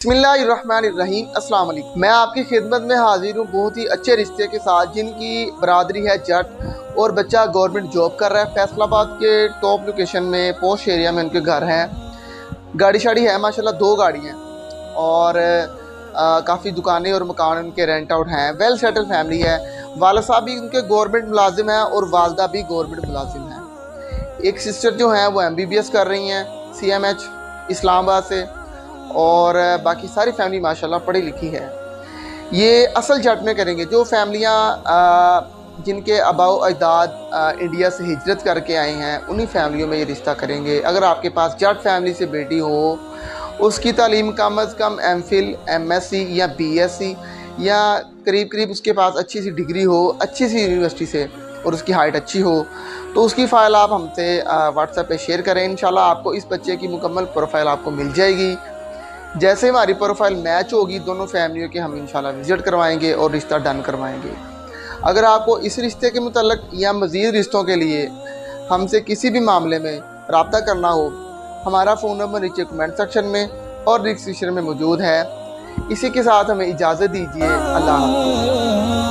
बिस्मिल्लाहिर्रहमानिर्रहीम अस्सलाम वालेकुम। मैं आपकी खिदमत में हाजिर हूँ बहुत ही अच्छे रिश्ते के साथ, जिनकी बरादरी है जट और बच्चा गवर्नमेंट जॉब कर रहा है। फैसलाबाद के टॉप लोकेशन में पोश एरिया में उनके घर हैं। गाड़ी शाड़ी है माशाल्लाह, 2 गाड़ी हैं और काफ़ी दुकानें और मकान उनके रेंट आउट हैं। वेल सेटल फैमिली है। वाला साहब भी उनके गवर्नमेंट मुलाजिम हैं और वालदा भी गवर्नमेंट मुलाजिम हैं। एक सिस्टर जो हैं वो MBBS कर रही हैं CMH इस्लामाबाद से, और बाकी सारी फैमिली माशाल्लाह पढ़ी लिखी है। ये असल जट में करेंगे। जो फैमिलियाँ जिनके आबाओ अजदाद इंडिया से हिजरत करके आए हैं, उन्हीं फैमिलियों में ये रिश्ता करेंगे। अगर आपके पास जट फैमिली से बेटी हो, उसकी तालीम कम अज़ कम MPhil MSc या BSc या करीब करीब उसके पास अच्छी सी डिग्री हो अच्छी सी यूनिवर्सिटी से, और उसकी हाइट अच्छी हो, तो उसकी फ़ाइल आप हमसे व्हाट्सएप पे शेयर करें। इंशाल्लाह आपको इस बच्चे की मुकम्मल प्रोफाइल आपको मिल जाएगी। जैसे हमारी प्रोफाइल मैच होगी दोनों फैमिलियों के, हम इंशाल्लाह विज़िट करवाएंगे और रिश्ता डन करवाएंगे। अगर आपको इस रिश्ते के मुतल्लिक़ या मज़ीद रिश्तों के लिए हमसे किसी भी मामले में रब्ता करना हो, हमारा फ़ोन नंबर नीचे कमेंट सेक्शन में और डिस्क्रिप्शन में मौजूद है। इसी के साथ हमें इजाज़त दीजिए। अल्लाह हाफ़िज़।